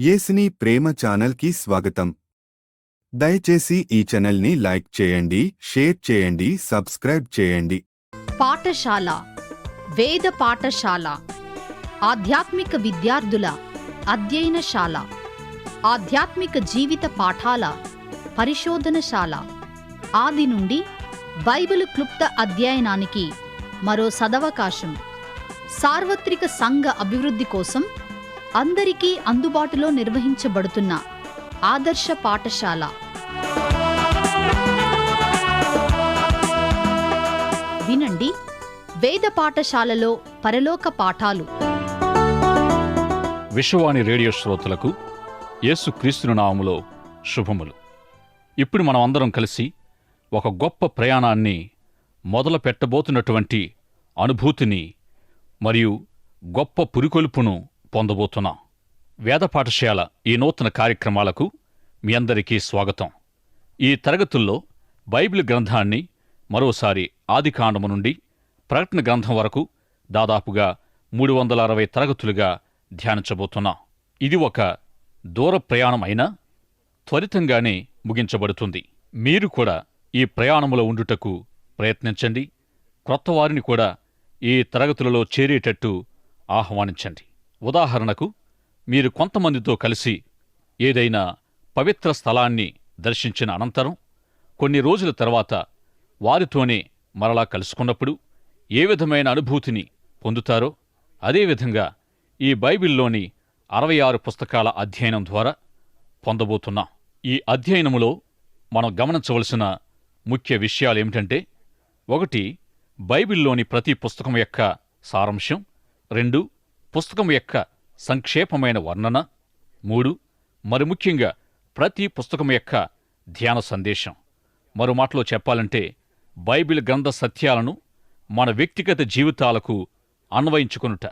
యేసుని ప్రేమ ఛానల్కి స్వాగతం. దయచేసి ఈ ఛానల్ని లైక్ చేయండి, షేర్ చేయండి, సబ్స్క్రైబ్ చేయండి. పాఠశాల, వేద పాఠశాల, ఆధ్యాత్మిక విద్యార్థుల అధ్యయనశాల, ఆధ్యాత్మిక జీవిత పాఠాల పరిశోధనశాల. ఆది నుండి బైబిలు క్లుప్త అధ్యయనానికి మరో సదవకాశం. సార్వత్రిక సంఘ అభివృద్ధి కోసం అందరికీ అందుబాటులో నిర్వహించబడుతున్న ఆదర్శ పాఠశాల. వినండి, వేద పాఠశాలలో పరలోక పాఠాలు. విశ్వవాణి రేడియో శ్రోతలకు యేసు క్రీస్తు నామములో శుభములు. ఇప్పుడు మనం అందరం కలిసి ఒక గొప్ప ప్రయాణాన్ని మొదలు పెట్టబోతున్నటువంటి అనుభూతిని మరియు గొప్ప పురికొల్పును పొందబోతున్నాం. వేద పాఠశాల ఈ నూతన కార్యక్రమాలకు మీ అందరికీ స్వాగతం. ఈ తరగతుల్లో బైబిల్ గ్రంథాన్ని మరోసారి ఆదికాండము నుండి ప్రకటన గ్రంథం వరకు దాదాపుగా 360 తరగతులుగా ధ్యానించబోతున్నాం. ఇది ఒక దూర ప్రయాణం అయినా త్వరితంగానే ముగించబడుతుంది. మీరు కూడా ఈ ప్రయాణంలో ఉండుటకు ప్రయత్నించండి. క్రొత్త వారిని కూడా ఈ తరగతులలో చేరేటట్టు ఆహ్వానించండి. ఉదాహరణకు, మీరు కొంతమందితో కలిసి ఏదైనా పవిత్ర స్థలాన్ని దర్శించిన అనంతరం కొన్ని రోజుల తర్వాత వారితోనే మరలా కలుసుకున్నప్పుడు ఏ విధమైన అనుభూతిని పొందుతారో అదేవిధంగా ఈ బైబిల్లోని 66 పుస్తకాల అధ్యయనం ద్వారా పొందబోతున్నాం. ఈ అధ్యయనములో మనం గమనించవలసిన ముఖ్య విషయాలేమిటంటే, 1, బైబిల్లోని ప్రతి పుస్తకం యొక్క సారాంశం. 2, పుస్తకం యొక్క సంక్షేపమైన వర్ణన. 3, మరి ముఖ్యంగా ప్రతి పుస్తకం యొక్క ధ్యాన సందేశం. మరో మాటలో చెప్పాలంటే, బైబిల్ గ్రంథ సత్యాలను మన వ్యక్తిగత జీవితాలకు అన్వయించుకొనుట.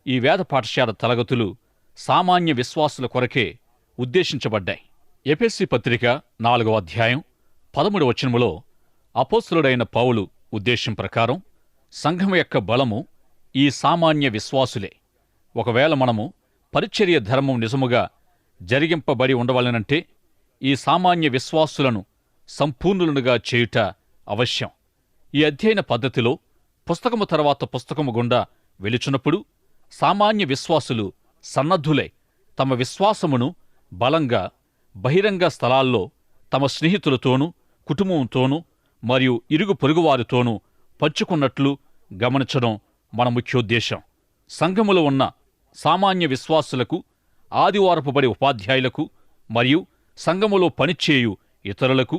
ఈ వేద పాఠశాల తరగతులు సామాన్య విశ్వాసుల కొరకే ఉద్దేశించబడ్డాయి. ఎఫెసీ పత్రిక 4వ అధ్యాయం 13వ వచనములో అపోస్తలుడైన పౌలు ఉద్దేశం ప్రకారం సంఘం యొక్క బలము ఈ సామాన్య విశ్వాసులే. ఒకవేళ మనము పరిచర్య ధర్మం నిజముగా జరిగింపబడి ఉండవలనంటే ఈ సామాన్య విశ్వాసులను సంపూర్ణులుగా చేయుట అవశ్యం. ఈ అధ్యయన పద్ధతిలో పుస్తకము తర్వాత పుస్తకము గుండా వెలుచున్నప్పుడు సామాన్య విశ్వాసులు సన్నద్ధులై తమ విశ్వాసమును బలంగా బహిరంగ స్థలాల్లో తమ స్నేహితులతోనూ కుటుంబంతోనూ మరియు ఇరుగు పొరుగువారితోనూ పంచుకున్నట్లు గమనించడం మన ముఖ్యోద్దేశం. సంఘములో ఉన్న సామాన్య విశ్వాసులకు, ఆదివారపు బడి ఉపాధ్యాయులకు మరియు సంఘములో పనిచేయు ఇతరులకు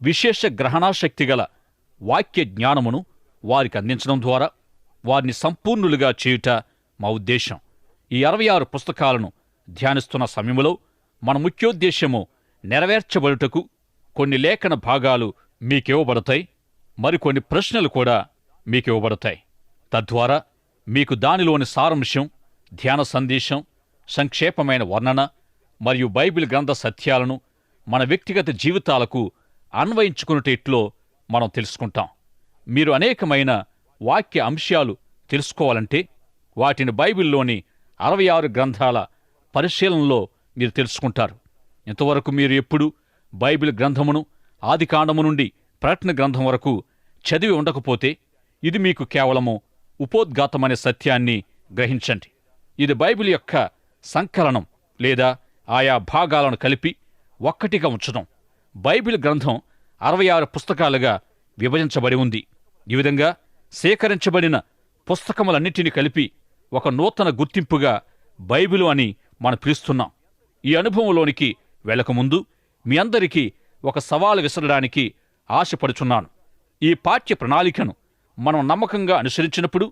విశేష గ్రహణాశక్తి గల వాక్య జ్ఞానమును వారికి అందించడం ద్వారా వారిని సంపూర్ణులుగా చేయుట మా ఉద్దేశం. ఈ 66 పుస్తకాలను ధ్యానిస్తున్న సమయంలో మన ముఖ్యోద్దేశము నెరవేర్చబడుటకు కొన్ని లేఖన భాగాలు మీకివ్వబడతాయి, మరికొన్ని ప్రశ్నలు కూడా మీకివ్వబడతాయి. తద్వారా మీకు దానిలోని సారాంశం, ధ్యాన సందేశం, సంక్షేపమైన వర్ణన మరియు బైబిల్ గ్రంథ సత్యాలను మన వ్యక్తిగత జీవితాలకు అన్వయించుకునేటట్లో మనం తెలుసుకుంటాం. మీరు అనేకమైన వాక్య అంశాలు తెలుసుకోవాలంటే వాటిని బైబిల్లోని 66 గ్రంథాల పరిశీలనలో మీరు తెలుసుకుంటారు. ఇంతవరకు మీరు ఎప్పుడు బైబిల్ గ్రంథమును ఆదికాండము నుండి ప్రకటన గ్రంథం వరకు చదివి ఉండకపోతే ఇది మీకు కేవలము ఉపోద్ఘాతమనే సత్యాన్ని గ్రహించండి. ఇది బైబిల్ యొక్క సంకలనం లేదా ఆయా భాగాలను కలిపి ఒక్కటిగా ఉంచడం. బైబిల్ గ్రంథం 66 పుస్తకాలుగా విభజించబడి ఉంది. ఈ విధంగా సేకరించబడిన పుస్తకములన్నిటినీ కలిపి ఒక నూతన గుర్తింపుగా బైబిలు అని మనం పిలుస్తున్నాం. ఈ అనుభవంలోనికి వెళ్ళకముందు మీ అందరికీ ఒక సవాలు విసరడానికి ఆశపడుచున్నాను. ఈ పాఠ్య ప్రణాళికను మనం నమ్మకంగా అనుసరించినప్పుడు,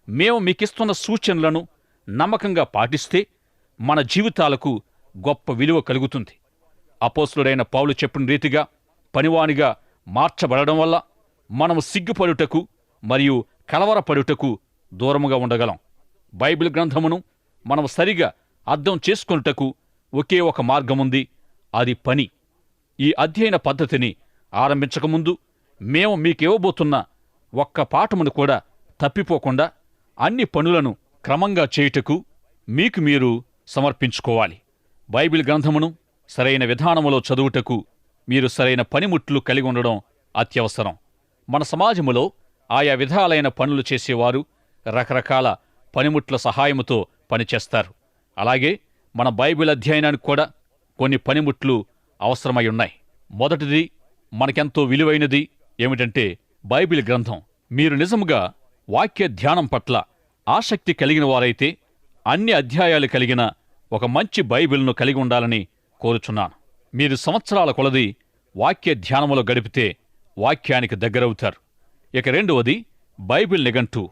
మేము మీకిస్తున్న సూచనలను నమ్మకంగా పాటిస్తే మన జీవితాలకు గొప్ప విలువ కలుగుతుంది. అపోస్తలుడైన పౌలు చెప్పిన రీతిగా పనివానిగా మార్చబడడం వల్ల మనము సిగ్గుపడుటకు మరియు కలవరపడుటకు దూరముగా ఉండగలం. బైబిల్ గ్రంథమును మనం సరిగా అర్థం చేసుకొనుటకు ఒకే ఒక మార్గముంది, అది పని. ఈ అధ్యయన పద్ధతిని ఆరంభించకముందు మేము మీకివ్వబోతున్న ఒక్క పాఠమును కూడా తప్పిపోకుండా అన్ని పనులను క్రమంగా చేయుటకు మీకు మీరు సమర్పించుకోవాలి. బైబిల్ గ్రంథమును సరైన విధానములో చదువుటకు మీరు సరైన పనిముట్లు కలిగి ఉండడం అత్యవసరం. మన సమాజములో ఆయా విధాలైన పనులు చేసేవారు రకరకాల పనిముట్ల సహాయముతో పనిచేస్తారు. అలాగే మన బైబిల్ అధ్యయనానికి కూడా కొన్ని పనిముట్లు అవసరమై ఉన్నాయి. మొదటిది, మనకెంతో విలువైనది ఏమిటంటే బైబిల్ గ్రంథం. మీరు నిజముగా వాక్య ధ్యానం పట్ల ఆసక్తి కలిగిన వారైతే అన్ని అధ్యాయాలు కలిగిన ఒక మంచి బైబిల్ను కలిగి ఉండాలని కోరుచున్నాను. మీరు సంవత్సరాల కొలది వాక్య ధ్యానములో గడిపితే వాక్యానికి దగ్గరవుతారు. ఇక రెండవది, బైబిల్ నిఘంటు.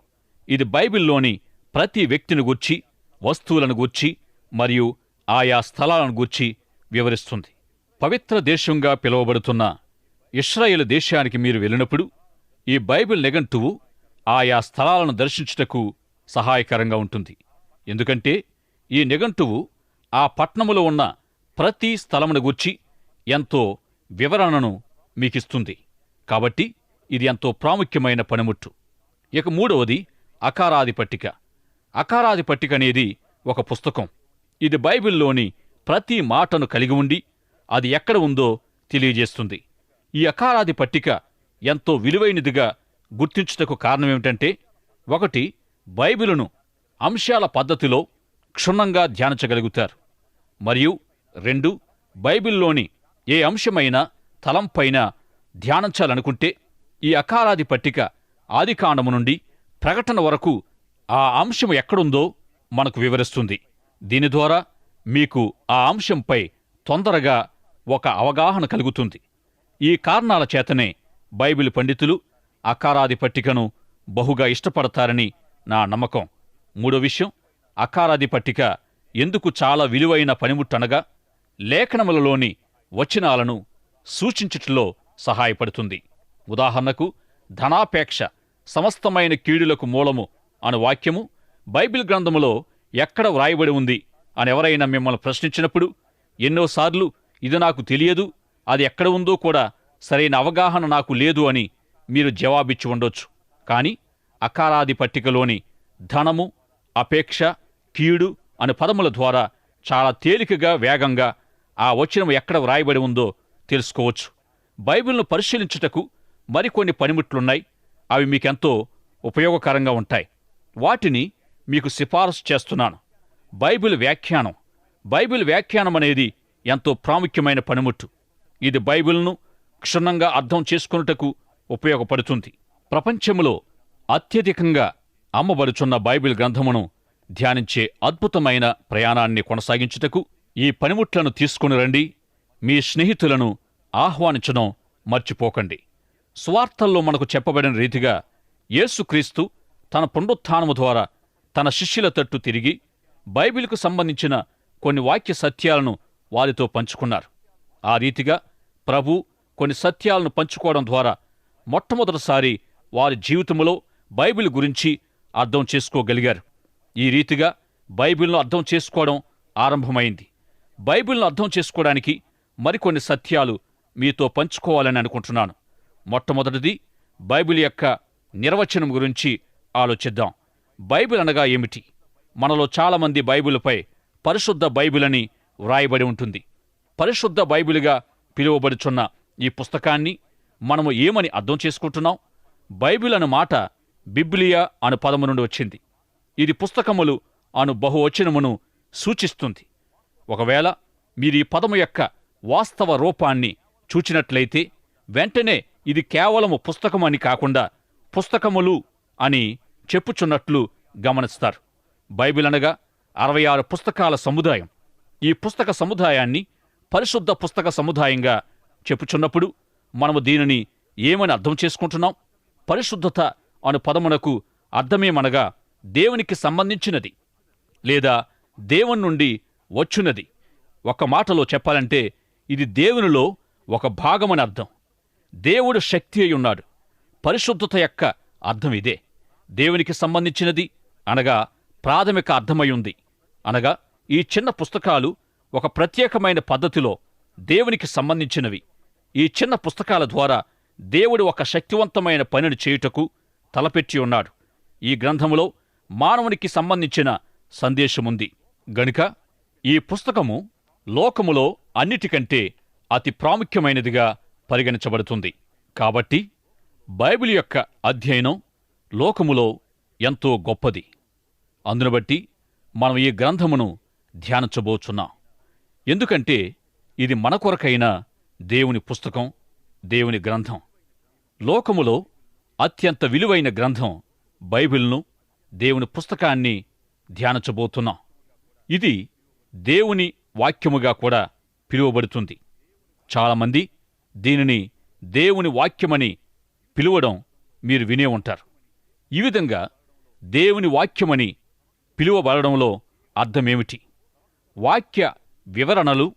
ఇది బైబిల్లోని ప్రతి వ్యక్తిని గూర్చి, వస్తువులను గూర్చి మరియు ఆయా స్థలాలను గూర్చి వివరిస్తుంది. పవిత్ర దేశంగా పిలువబడుతున్న ఇశ్రాయేలు దేశానికి మీరు వెళ్ళినప్పుడు ఈ బైబిల్ నిఘంటువు ఆయా స్థలాలను దర్శించుటకు సహాయకరంగా ఉంటుంది. ఎందుకంటే ఈ నిఘంటువు ఆ పట్టణములో ఉన్న ప్రతి స్థలమును గూర్చి ఎంతో వివరణను మీకిస్తుంది. కాబట్టి ఇది ఎంతో ప్రాముఖ్యమైన పనిముట్టు. ఇక మూడవది, అకారాది పట్టిక. అకారాది పట్టిక అనేది ఒక పుస్తకం. ఇది బైబిల్లోని ప్రతి మాటను కలిగి ఉండి అది ఎక్కడ ఉందో తెలియజేస్తుంది. ఈ అకారాది పట్టిక ఎంతో విలువైనదిగా గుర్తించుటకు కారణమేమిటంటే, ఒకటి, బైబిలును అంశాల పద్ధతిలో క్షుణ్ణంగా ధ్యానించగలుగుతారు. మరియు రెండు, బైబిల్లోని ఏ అంశమైనా తలంపైన ధ్యానించాలనుకుంటే ఈ అకారాది పట్టిక ఆదికాండము నుండి ప్రకటన వరకు ఆ అంశం ఎక్కడుందో మనకు వివరిస్తుంది. దీని ద్వారా మీకు ఆ అంశంపై తొందరగా ఒక అవగాహన కలుగుతుంది. ఈ కారణాల చేతనే బైబిల్ పండితులు అకారాది పట్టికను బహుగా ఇష్టపడతారని నా నమ్మకం. మూడో విషయం, అకారాది పట్టిక ఎందుకు చాలా విలువైన పనిముట్టనగా లేఖనములలోని వచనాలను సూచించుటలో సహాయపడుతుంది. ఉదాహరణకు, ధనాపేక్ష సమస్తమైన కీడులకు మూలము అను వాక్యము బైబిల్ గ్రంథములో ఎక్కడ వ్రాయబడి ఉంది అని ఎవరైనా మిమ్మల్ని ప్రశ్నించినప్పుడు ఎన్నోసార్లు ఇది నాకు తెలియదు, అది ఎక్కడ ఉందో కూడా సరైన అవగాహన నాకు లేదు అని మీరు జవాబిచ్చి ఉండొచ్చు. కాని అకారాది పట్టికలోని ధనము, అపేక్ష, కీడు అనే పదముల ద్వారా చాలా తేలికగా, వేగంగా ఆ వచనం ఎక్కడ వ్రాయబడి ఉందో తెలుసుకోవచ్చు. బైబిల్ను పరిశీలించుటకు మరికొన్ని పనిముట్లున్నాయి. అవి మీకెంతో ఉపయోగకరంగా ఉంటాయి. వాటిని మీకు సిఫారసు చేస్తున్నాను. బైబిల్ వ్యాఖ్యానం. బైబిల్ వ్యాఖ్యానం అనేది ఎంతో ప్రాముఖ్యమైన పనిముట్టు. ఇది బైబిల్ను క్షుణ్ణంగా అర్థం చేసుకొనుటకు ఉపయోగపడుతుంది. ప్రపంచంలో అత్యధికంగా అమ్మబడుచున్న బైబిల్ గ్రంథమును ధ్యానించే అద్భుతమైన ప్రయాణాన్ని కొనసాగించుటకు ఈ పనిముట్లను తీసుకుని రండి. మీ స్నేహితులను ఆహ్వానించడం మర్చిపోకండి. సువార్తల్లో మనకు చెప్పబడిన రీతిగా యేసుక్రీస్తు తన పునరుత్థానము ద్వారా తన శిష్యుల తట్టు తిరిగి బైబిలుకు సంబంధించిన కొన్ని వాక్య సత్యాలను వారితో పంచుకున్నారు. ఆ రీతిగా ప్రభు కొన్ని సత్యాలను పంచుకోవడం ద్వారా మొట్టమొదటిసారి వారి జీవితంలో బైబిల్ గురించి అర్థం చేసుకోగలిగారు. ఈ రీతిగా బైబిల్ను అర్థం చేసుకోవడం ఆరంభమైంది. బైబిల్ను అర్థం చేసుకోవడానికి మరికొన్ని సత్యాలు మీతో పంచుకోవాలని అనుకుంటున్నాను. మొట్టమొదటిది, బైబిల్ యొక్క నిర్వచనం గురించి ఆలోచిద్దాం. బైబిల్ అనగా ఏమిటి? మనలో చాలామంది బైబిలుపై పరిశుద్ధ బైబిల్ అని వ్రాయబడి ఉంటుంది. పరిశుద్ధ బైబిలుగా పిలువబడుచున్న ఈ పుస్తకాన్ని మనము ఏమని అర్థం చేసుకుంటున్నాం? బైబిల్ అను మాట బిబ్లియా అను పదము నుండి వచ్చింది. ఇది పుస్తకములు అను బహువచనమును సూచిస్తుంది. ఒకవేళ మీరు ఈ పదము యొక్క వాస్తవ రూపాన్ని చూచినట్లయితే వెంటనే ఇది కేవలము పుస్తకమని కాకుండా పుస్తకములు అని చెప్పుచున్నట్లు గమనిస్తారు. బైబిల్ అనగా 66 పుస్తకాల సముదాయం. ఈ పుస్తక సముదాయాన్ని పరిశుద్ధ పుస్తక సముదాయంగా చెప్పుచున్నప్పుడు మనము దీనిని ఏమని అర్థం చేసుకుంటున్నాం? పరిశుద్ధత అను పదమునకు అర్థమేమనగా దేవునికి సంబంధించినది లేదా దేవుని నుండి వచ్చున్నది. ఒక మాటలో చెప్పాలంటే ఇది దేవునిలో ఒక భాగమని అర్థం. దేవుడు శక్తి అయి ఉన్నాడు. పరిశుద్ధత యొక్క అర్థం ఇదే. దేవునికి సంబంధించినది అనగా ప్రాథమిక అర్థమై ఉంది. అనగా ఈ చిన్న పుస్తకాలు ఒక ప్రత్యేకమైన పద్ధతిలో దేవునికి సంబంధించినవి. ఈ చిన్న పుస్తకాల ద్వారా దేవుడు ఒక శక్తివంతమైన పనిని చేయుటకు తలపెట్టి ఉన్నాడు. ఈ గ్రంథములో మానవునికి సంబంధించిన సందేశముంది గనుక ఈ పుస్తకము లోకములో అన్నిటికంటే అతి ప్రాముఖ్యమైనదిగా పరిగణించబడుతుంది. కాబట్టి బైబిల్ యొక్క అధ్యయనం లోకములో ఎంతో గొప్పది. అందును బట్టి మనం ఈ గ్రంథమును ధ్యానించబోచున్నాం. ఎందుకంటే ఇది మన కొరకైన దేవుని పుస్తకం, దేవుని గ్రంథం. లోకములో అత్యంత విలువైన గ్రంథం బైబిల్ను, దేవుని పుస్తకాన్ని ధ్యానించబోతున్నాం. ఇది దేవుని వాక్యముగా కూడా పిలువబడుతుంది. చాలామంది దీనిని దేవుని వాక్యమని పిలువడం మీరు వినే ఉంటారు. ఈ విధంగా దేవుని వాక్యమని పిలువబడడంలో అర్థమేమిటి? వాక్య వివరణలు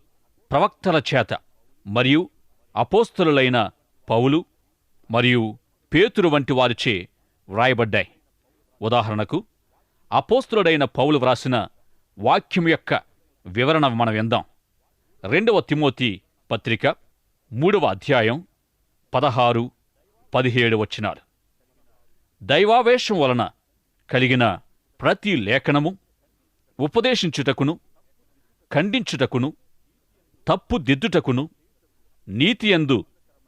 ప్రవక్తల చేత మరియు అపోస్తలులైన పౌలు మరియు పేతురు వంటి వారిచే వ్రాయబడ్డాయి. ఉదాహరణకు అపోస్తలుడైన పౌలు వ్రాసిన వాక్యం యొక్క వివరణ మనం విందాం. 2వ తిమోతి పత్రిక 3వ అధ్యాయం 16-17 వచనాలు. దైవావేశం వలన కలిగిన ప్రతి లేఖనము ఉపదేశించుటకును, ఖండించుటకును, తప్పుదిద్దుటకును, నీతియందు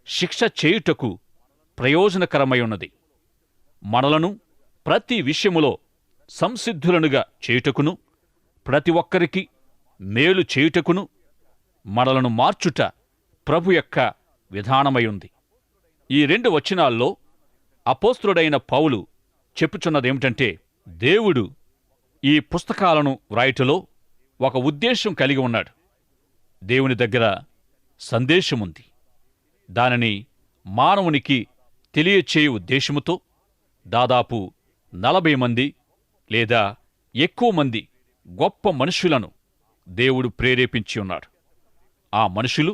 శిక్ష చేయుటకు ప్రయోజనకరమై ఉన్నది. మనలను ప్రతి విషయములో సంసిద్ధులనుగా చేయుటకును, ప్రతి ఒక్కరికి మేలు చేయుటకును, మనలను మార్చుట ప్రభు యొక్క విధానమై ఉంది. ఈ 2 వచనాల్లో అపోస్తలుడైన పౌలు చెప్పుచున్నదేమిటంటే, దేవుడు ఈ పుస్తకాలను వ్రాయుటలో ఒక ఉద్దేశం కలిగి ఉన్నాడు. దేవుని దగ్గర సందేశముంది. దానిని మానవునికి తెలియచేయు ఉద్దేశముతో దాదాపు 40 మంది లేదా ఎక్కువ మంది గొప్ప మనుషులను దేవుడు ప్రేరేపించి ఉన్నాడు. ఆ మనుషులు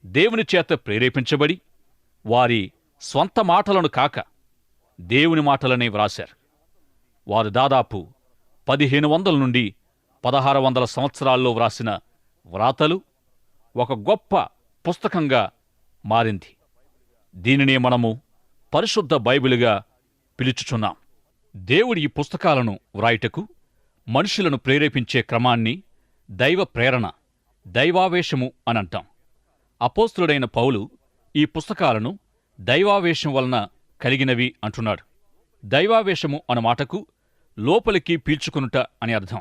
దేవుని చేత ప్రేరేపించబడి వారి స్వంత మాటలను కాక దేవుని మాటలనే వ్రాశారు. వారు దాదాపు 1500 నుండి 1600 సంవత్సరాల్లో వ్రాసిన వ్రాతలు ఒక గొప్ప పుస్తకంగా మారింది. దీనినే మనము పరిశుద్ధ బైబిలుగా పిలుచుచున్నాం. దేవుడి ఈ పుస్తకాలను వ్రాయుటకు మనుషులను ప్రేరేపించే క్రమాన్ని దైవ ప్రేరణ, దైవావేశము అనంటాం. అపోస్తలుడైన పౌలు ఈ పుస్తకాలను దైవావేశం వలన కలిగినవి అంటున్నాడు. దైవావేశము అన్న మాటకు లోపలికి పీల్చుకునుట అని అర్థం.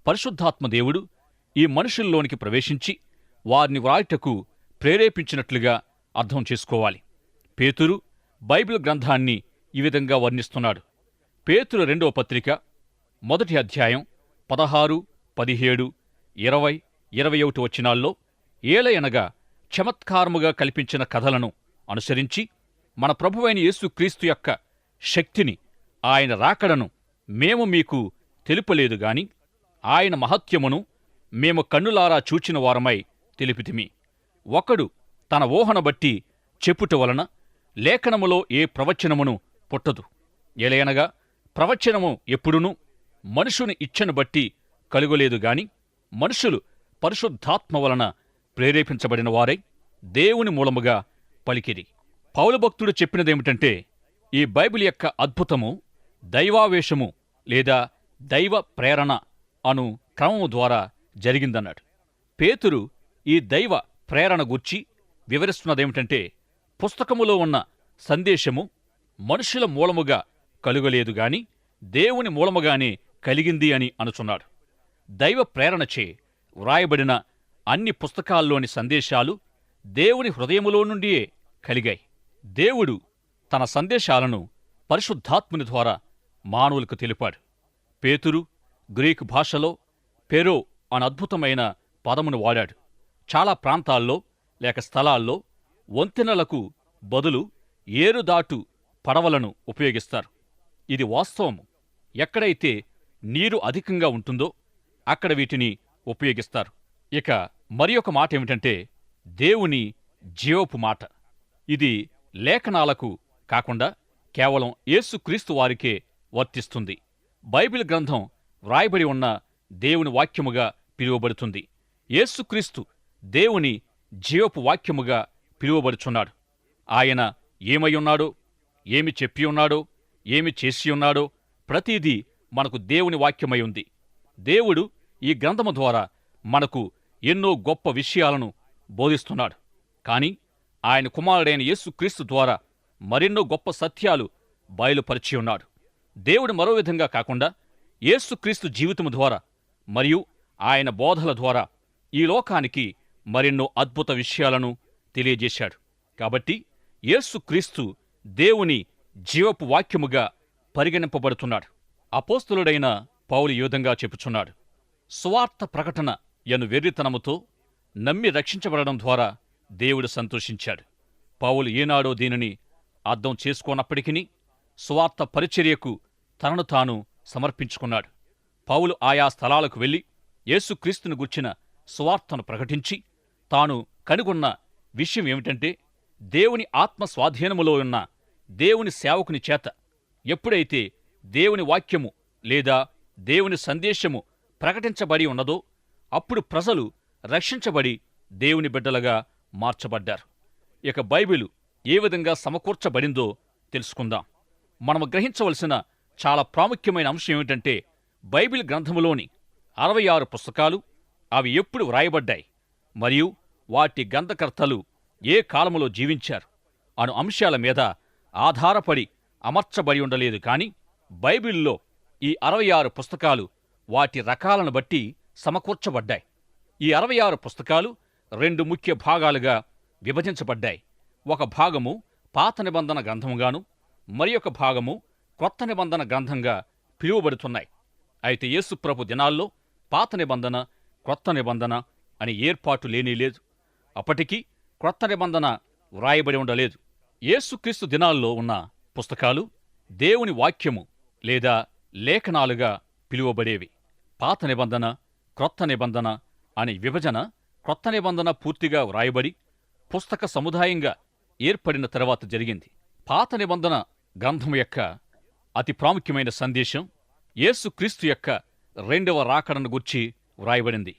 పరిశుద్ధాత్మ దేవుడు ఈ మనుషుల్లోనికి ప్రవేశించి వారిని వ్రాయుటకు ప్రేరేపించినట్లుగా అర్థం చేసుకోవాలి. పేతురు బైబిల్ గ్రంథాన్ని ఈ విధంగా వర్ణిస్తున్నాడు. పేతురు 2వ పత్రిక 1వ అధ్యాయం 16, 17, 20, 21 వచనాల్లో ఏలయనగా చమత్కారముగా కల్పించిన కథలను అనుసరించి మన ప్రభువైన యేసుక్రీస్తు యొక్క శక్తిని, ఆయన రాకడను మేము మీకు తెలుపలేదు గాని ఆయన మహత్యమును మేము కన్నులారా చూచిన వారమై తెలిపితిమి. ఒకడు తన ఊహను బట్టి చెప్పుట వలన లేఖనములో ఏ ప్రవచనమును పుట్టదు. ఎలయనగా ప్రవచనము ఎప్పుడునూ మనుషుని ఇచ్ఛను బట్టి కలుగలేదు గాని మనుషులు పరిశుద్ధాత్మ వలన ప్రేరేపించబడిన వారై దేవుని మూలముగా పలికిరి. పౌలు భక్తుడు చెప్పినదేమిటంటే, ఈ బైబిల్ యొక్క అద్భుతము దైవావేశము లేదా దైవ ప్రేరణ అను క్రమము ద్వారా జరిగిందన్నాడు. పేతురు ఈ దైవ ప్రేరణ గూర్చి వివరిస్తున్నదేమిటంటే, పుస్తకములో ఉన్న సందేశము మనుషుల మూలముగా కలుగలేదు గాని దేవుని మూలముగానే కలిగింది అని అనుచున్నాడు. దైవ ప్రేరణచే వ్రాయబడిన అన్ని పుస్తకాల్లోని సందేశాలు దేవుని హృదయములో నుండియే కలిగాయి. దేవుడు తన సందేశాలను పరిశుద్ధాత్ముని ద్వారా మానవులకు తెలిపాడు. పేతురు గ్రీకు భాషలో పెరో అనే అద్భుతమైన పదమును వాడాడు. చాలా ప్రాంతాల్లో లేక స్థలాల్లో వంతెనలకు బదులు ఏరుదాటు పడవలను ఉపయోగిస్తారు. ఇది వాస్తవము. ఎక్కడైతే నీరు అధికంగా ఉంటుందో అక్కడ వీటిని ఉపయోగిస్తారు. ఇక మరి ఒక మాట ఏమిటంటే, దేవుని జీవపు మాట. ఇది లేఖనాలకు కాకుండా కేవలం యేసుక్రీస్తు వారికే వర్తిస్తుంది. బైబిల్ గ్రంథం వ్రాయబడి ఉన్న దేవుని వాక్యముగా పిలువబడుతుంది. యేసుక్రీస్తు దేవుని జీవపు వాక్యముగా పిలువబడుచున్నాడు. ఆయన ఏమై ఉన్నాడో, ఏమి చెప్పి ఉన్నాడో, ఏమి చేసి ఉన్నాడో ప్రతిదీ మనకు దేవుని వాక్యమై ఉంది. దేవుడు ఈ గ్రంథము ద్వారా మనకు ఎన్నో గొప్ప విషయాలను బోధిస్తున్నాడు. కాని ఆయన కుమారుడైన యేసుక్రీస్తు ద్వారా మరెన్నో గొప్ప సత్యాలు బయలుపరిచి ఉన్నాడు. దేవుడు మరో విధంగా కాకుండా యేసుక్రీస్తు జీవితము ద్వారా మరియు ఆయన బోధల ద్వారా ఈ లోకానికి మరెన్నో అద్భుత విషయాలను తెలియజేశాడు. కాబట్టి యేసుక్రీస్తు దేవుని జీవపు వాక్యముగా పరిగణింపబడుతున్నాడు. అపోస్తలుడైన పౌలు ఈ విధంగా చెప్పుచున్నాడు: సువార్త ప్రకటన యను వెర్రితనముతో నమ్మి రక్షించబడడం ద్వారా దేవుడు సంతోషించాడు. పౌలు ఏనాడో దీనిని అర్థం చేసుకోనప్పటికీ సువార్త పరిచర్యకు తనను తాను సమర్పించుకున్నాడు. పౌలు ఆయా స్థలాలకు వెళ్లి యేసుక్రీస్తును గుర్చిన సువార్తను ప్రకటించి తాను కనుగొన్న విషయం ఏమిటంటే, దేవుని ఆత్మ స్వాధీనములో ఉన్న దేవుని సేవకుని చేత ఎప్పుడైతే దేవుని వాక్యము లేదా దేవుని సందేశము ప్రకటించబడి ఉన్నదో అప్పుడు ప్రజలు రక్షించబడి దేవుని బిడ్డలుగా మార్చబడ్డారు. ఇక బైబిలు ఏ విధంగా సమకూర్చబడిందో తెలుసుకుందాం. మనము గ్రహించవలసిన చాలా ప్రాముఖ్యమైన అంశం ఏమిటంటే, బైబిల్ గ్రంథములోని 66 పుస్తకాలు అవి ఎప్పుడు వ్రాయబడ్డాయి మరియు వాటి గ్రంథకర్తలు ఏ కాలములో జీవించారు అను అంశాల మీద ఆధారపడి అమర్చబడి ఉండలేదు. కాని బైబిల్లో ఈ 66 పుస్తకాలు వాటి రకాలను బట్టి సమకూర్చబడ్డాయి. ఈ 66 పుస్తకాలు 2 ముఖ్య భాగాలుగా విభజించబడ్డాయి. ఒక భాగము పాత నిబంధన గ్రంథముగాను మరి ఒక భాగము క్రొత్త నిబంధన గ్రంథంగా పిలువబడుతున్నాయి. అయితే యేసుప్రభు దినాల్లో పాత నిబంధన క్రొత్త నిబంధన అని ఏర్పాటు లేనేలేదు. అప్పటికీ క్రొత్త నిబంధన వ్రాయబడి ఉండలేదు. యేసుక్రీస్తు దినాల్లో ఉన్న పుస్తకాలు దేవుని వాక్యము లేదా లేఖనాలుగా పిలువబడేవి. పాత నిబంధన క్రొత్త నిబంధన అనే విభజన క్రొత్త నిబంధన పూర్తిగా వ్రాయబడి పుస్తక సముదాయంగా ఏర్పడిన తర్వాత జరిగింది. పాత నిబంధన గ్రంథం యొక్క అతి ప్రాముఖ్యమైన సందేశం యేసుక్రీస్తు యొక్క 2వ రాకడను గూర్చి వ్రాయబడింది.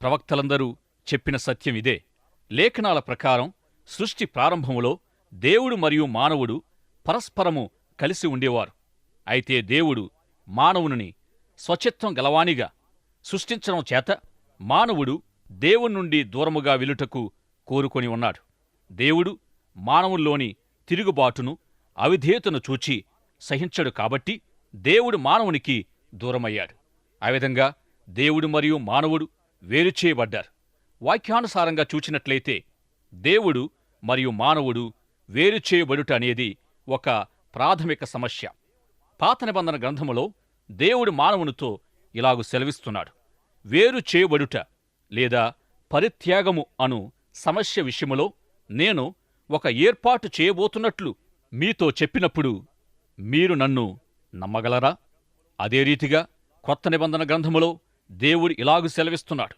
ప్రవక్తలందరూ చెప్పిన సత్యం ఇదే. లేఖనాల ప్రకారం సృష్టి ప్రారంభములో దేవుడు మరియు మానవుడు పరస్పరము కలిసి ఉండేవారు. అయితే దేవుడు మానవుని స్వచిత్తం గలవానిగా సృష్టించడం చేత మానవుడు దేవుని నుండి దూరముగా వెలుటకు కోరుకొని ఉన్నాడు. దేవుడు మానవుల్లోని తిరుగుబాటును అవిధేయతను చూచి సహించడు. కాబట్టి దేవుడు మానవునికి దూరమయ్యాడు. ఆ విధంగా దేవుడు మరియు మానవుడు వేరుచేయబడ్డారు. వాక్యానుసారంగా చూచినట్లయితే దేవుడు మరియు మానవుడు వేరుచేయబడుట అనేది ఒక ప్రాథమిక సమస్య. పాత నిబంధన గ్రంథములో దేవుడు మానవునితో ఇలాగు సెలవిస్తున్నాడు: వేరు చేయబడుట లేదా పరిత్యాగము అను సమస్య విషయములో నేను ఒక ఏర్పాటు చేయబోతున్నట్లు మీతో చెప్పినప్పుడు మీరు నన్ను నమ్మగలరా? అదే రీతిగా కొత్త నిబంధన గ్రంథములో దేవుడు ఇలాగు సెలవిస్తున్నాడు: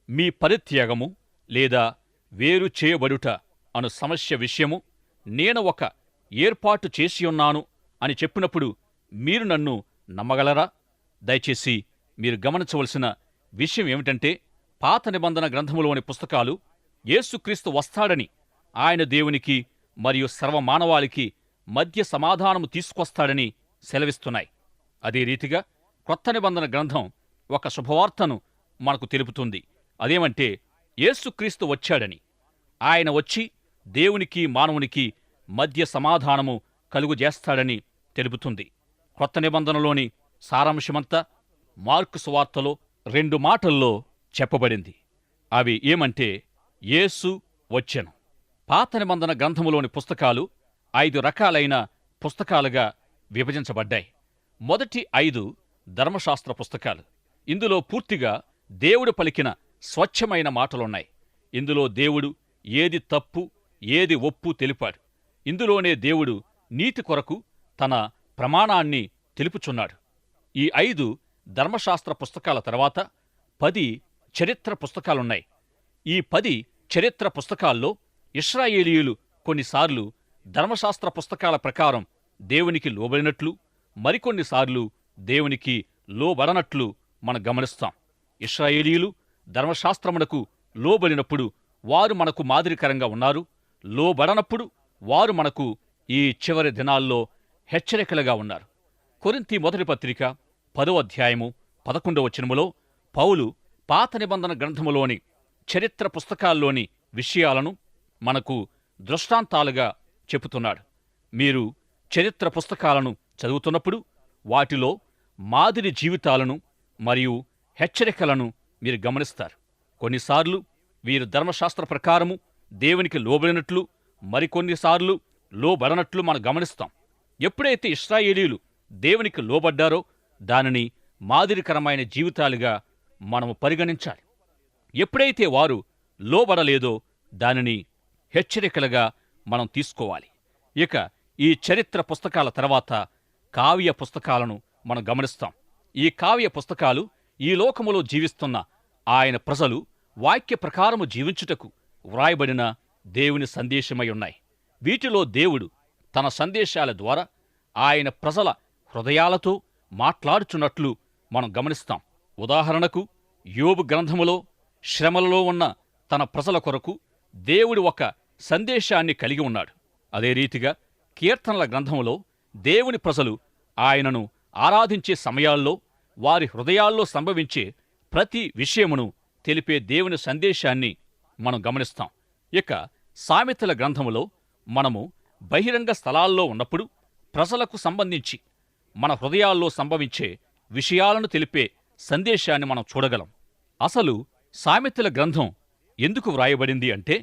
మీ పరిత్యాగము లేదా వేరు చేయబడుట అను సమస్య విషయము నేను ఒక ఏర్పాటు చేసియున్నాను అని చెప్పినప్పుడు మీరు నన్ను నమ్మగలరా? దయచేసి మీరు గమనించవలసిన విషయం ఏమిటంటే, పాత నిబంధన గ్రంథములోని పుస్తకాలు యేసుక్రీస్తు వస్తాడని, ఆయన దేవునికి మరియు సర్వమానవాళికి మధ్య సమాధానము తీసుకొస్తాడని సెలవిస్తున్నాయి. అదే రీతిగా క్రొత్త నిబంధన గ్రంథం ఒక శుభవార్తను మనకు తెలుపుతుంది. అదేమంటే, యేసుక్రీస్తు వచ్చాడని, ఆయన వచ్చి దేవునికి మానవునికి మధ్య సమాధానము కలుగుజేస్తాడని తెలుపుతుంది. క్రొత్త నిబంధనలోని సారాంశమంతా మార్కు సువార్తలో 2 మాటల్లో చెప్పబడింది. అవి ఏమంటే, యేసు వచ్చెను. పాత నిబంధన గ్రంథములోని పుస్తకాలు 5 రకాలైన పుస్తకాలుగా విభజించబడ్డాయి. మొదటి 5 ధర్మశాస్త్ర పుస్తకాలు. ఇందులో పూర్తిగా దేవుడు పలికిన స్వచ్ఛమైన మాటలున్నాయి. ఇందులో దేవుడు ఏది తప్పు ఏది ఒప్పు తెలిపాడు. ఇందులోనే దేవుడు నీతి కొరకు తన ప్రమాణాన్ని తెలుపుచున్నాడు. ఈ 5 ధర్మశాస్త్ర పుస్తకాల తర్వాత 10 చరిత్ర పుస్తకాలున్నాయి. ఈ 10 చరిత్ర పుస్తకాల్లో ఇశ్రాయేలీయులు కొన్నిసార్లు ధర్మశాస్త్ర పుస్తకాల ప్రకారం దేవునికి లోబడినట్లు, మరికొన్నిసార్లు దేవునికి లోబడనట్లు మనం గమనిస్తాం. ఇశ్రాయేలీయులు ధర్మశాస్త్రమునకు లోబడినప్పుడు వారు మనకు మాదిరికరంగా ఉన్నారు. లోబడనప్పుడు వారు మనకు ఈ చివరి దినాల్లో హెచ్చరికలుగా ఉన్నారు. కొరింథీ మొదటి పత్రిక 10వ అధ్యాయము 11వ వచనములో పౌలు పాత నిబంధన గ్రంథములోని చరిత్ర పుస్తకాల్లోని విషయాలను మనకు దృష్టాంతాలుగా చెబుతున్నాడు. మీరు చరిత్ర పుస్తకాలను చదువుతున్నప్పుడు వాటిలో మాదిరి జీవితాలను మరియు హెచ్చరికలను మీరు గమనిస్తారు. కొన్నిసార్లు వీరు ధర్మశాస్త్ర ప్రకారము దేవునికి లోబడినట్లు, మరికొన్నిసార్లు లోబడనట్లు మనం గమనిస్తాం. ఎప్పుడైతే ఇశ్రాయేలీయులు దేవునికి లోబడ్డారో దానిని మాదిరికరమైన జీవితాలుగా మనము పరిగణించాలి. ఎప్పుడైతే వారు లోబడలేదో దానిని హెచ్చరికలుగా మనం తీసుకోవాలి. ఇక ఈ చరిత్ర పుస్తకాల తర్వాత కావ్య పుస్తకాలను మనం గమనిస్తాం. ఈ కావ్య పుస్తకాలు ఈ లోకములో జీవిస్తున్న ఆయన ప్రజలు వాక్య ప్రకారము జీవించుటకు వ్రాయబడిన దేవుని సందేశమై ఉన్నాయి. వీటిలో దేవుడు తన సందేశాల ద్వారా ఆయన ప్రజల హృదయాలతో మాట్లాడుచున్నట్లు మనం గమనిస్తాం. ఉదాహరణకు యోబు గ్రంథములో శ్రమలలో ఉన్న తన ప్రజల కొరకు దేవుడు ఒక సందేశాన్ని కలిగి ఉన్నాడు. అదే రీతిగా కీర్తనల గ్రంథములో దేవుని ప్రజలు ఆయనను ఆరాధించే సమయాల్లో వారి హృదయాల్లో సంభవించే ప్రతి విషయమును తెలిపే దేవుని సందేశాన్ని మనం గమనిస్తాం. ఇక సామెతల గ్రంథములో మనము బహిరంగ స్థలాల్లో ఉన్నప్పుడు ప్రజలకు సంబంధించి మన హృదయాల్లో సంభవించే విషయాలను తెలిపే సందేశాన్ని మనం చూడగలం. అసలు సామెతల గ్రంథం ఎందుకు వ్రాయబడింది అంటే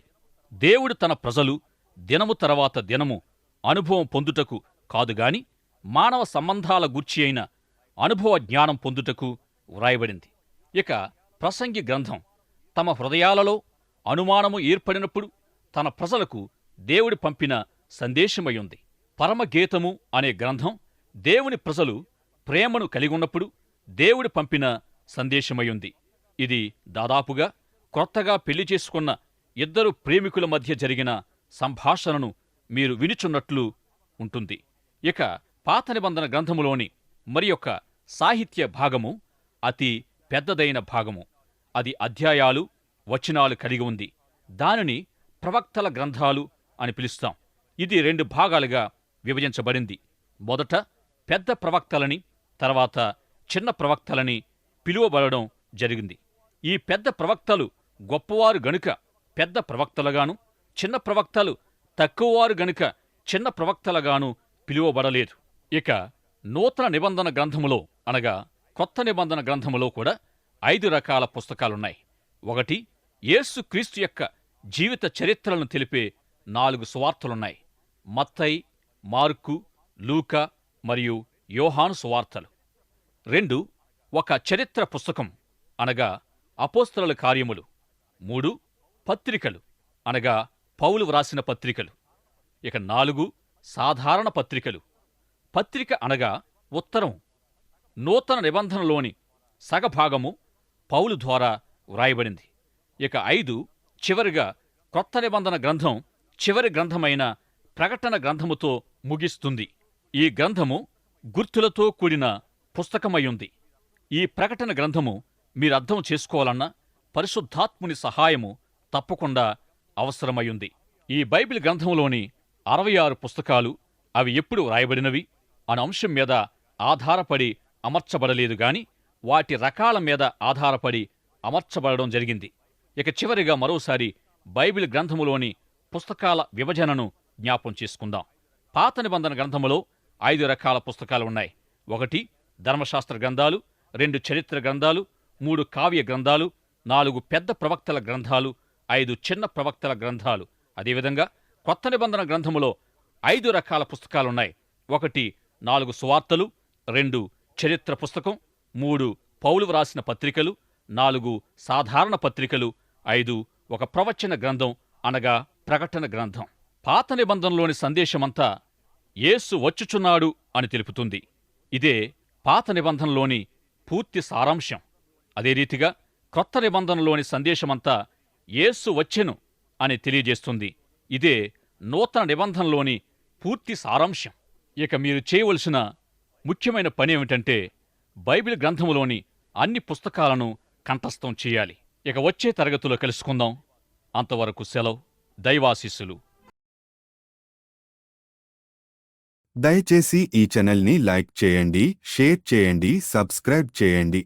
దేవుడు తన ప్రజలు దినము తర్వాత దినము అనుభవం పొందుటకు కాదుగాని మానవ సంబంధాల గూర్చి అయిన అనుభవ జ్ఞానం పొందుటకు వ్రాయబడింది. ఇక ప్రసంగి గ్రంథం తమ హృదయాలలో అనుమానము ఏర్పడినప్పుడు తన ప్రజలకు దేవుడు పంపిన సందేశమయ్యుంది. పరమగీతము అనే గ్రంథం దేవుని ప్రజలు ప్రేమను కలిగున్నప్పుడు దేవుడు పంపిన సందేశమయ్యుంది. ఇది దాదాపుగా క్రొత్తగా పెళ్లి చేసుకున్న ఇద్దరు ప్రేమికుల మధ్య జరిగిన సంభాషణను మీరు వినుచున్నట్లు ఉంటుంది. ఇక పాత నిబంధన గ్రంథములోని మరియొక సాహిత్య భాగము అతి పెద్దదైన భాగము. అది అధ్యాయాలు, వచనాలు కలిగి ఉంది. దానిని ప్రవక్తల గ్రంథాలు అని పిలుస్తాం. ఇది 2 భాగాలుగా విభజించబడింది. మొదట పెద్ద ప్రవక్తలని, తర్వాత చిన్న ప్రవక్తలని పిలువబడడం జరిగింది. ఈ పెద్ద ప్రవక్తలు గొప్పవారు గనుక పెద్ద ప్రవక్తలుగాను, చిన్న ప్రవక్తలు తక్కువవారు గనుక చిన్న ప్రవక్తలుగాను పిలువబడలేదు. ఇక నూతన నిబంధన గ్రంథములో అనగా కొత్త నిబంధన గ్రంథములో కూడా 5 రకాల పుస్తకాలున్నాయి. ఒకటి యేసు క్రీస్తు యొక్క జీవిత చరిత్రలను తెలిపే 4 సువార్తలున్నాయి. మత్తయి, మార్కు, లూకా మరియు యోహాను సువార్తలు. 2 ఒక చరిత్ర పుస్తకం అనగా అపోస్తలుల కార్యములు. 3 పత్రికలు అనగా పౌలు వ్రాసిన పత్రికలు. ఇక 4 సాధారణ పత్రికలు. పత్రిక అనగా ఉత్తరం. నూతన నిబంధనలోని సగభాగము పౌలు ద్వారా వ్రాయబడింది. ఇక 5 చివరిగా క్రొత్త నిబంధన గ్రంథం చివరి గ్రంథమైన ప్రకటన గ్రంథముతో ముగిస్తుంది. ఈ గ్రంథము గుర్తులతో కూడిన పుస్తకమయ్యుంది. ఈ ప్రకటన గ్రంథము మీరర్థం చేసుకోవాలన్నా పరిశుద్ధాత్ముని సహాయము తప్పకుండా అవసరమయ్యుంది. ఈ బైబిల్ గ్రంథంలోని 66 పుస్తకాలు అవి ఎప్పుడు వ్రాయబడినవి అనే అంశం మీద ఆధారపడి అమర్చబడలేదు గాని వాటి రకాల మీద ఆధారపడి అమర్చబడడం జరిగింది. ఇక చివరిగా మరోసారి బైబిల్ గ్రంథములోని పుస్తకాల విభజనను జ్ఞాపం చేసుకుందాం. పాత నిబంధన గ్రంథములో 5 రకాల పుస్తకాలు ఉన్నాయి. 1 ధర్మశాస్త్ర గ్రంథాలు, 2 చరిత్ర గ్రంథాలు, 3 కావ్య గ్రంథాలు, 4 పెద్ద ప్రవక్తల గ్రంథాలు, 5 చిన్న ప్రవక్తల గ్రంథాలు. అదేవిధంగా కొత్త నిబంధన గ్రంథములో 5 రకాల పుస్తకాలున్నాయి. 1 4 సువార్తలు, 2 చరిత్ర పుస్తకం, 3 పౌలు వ్రాసిన పత్రికలు, 4 సాధారణ పత్రికలు, 5 ఒక ప్రవచన గ్రంథం అనగా ప్రకటన గ్రంథం. పాత నిబంధనలోని సందేశమంతా యేసు వచ్చుచున్నాడు అని తెలుపుతుంది. ఇదే పాత నిబంధనలోని పూర్తి సారాంశం. అదే రీతిగా క్రొత్త నిబంధనలోని సందేశమంతా యేసు వచ్చెను అని తెలియజేస్తుంది. ఇదే నూతన నిబంధనలోని పూర్తి సారాంశం. ఇక మీరు చేయవలసిన ముఖ్యమైన పని ఏమిటంటే బైబిల్ గ్రంథములోని అన్ని పుస్తకాలను కంఠస్థం చేయాలి. ఇక వచ్చే తరగతిలో కలుసుకుందాం. అంతవరకు సెలవు. దైవాశీస్సులు. దయచేసి ఈ ఛానల్ని లైక్ చేయండి, షేర్ చేయండి, సబ్స్క్రైబ్ చేయండి.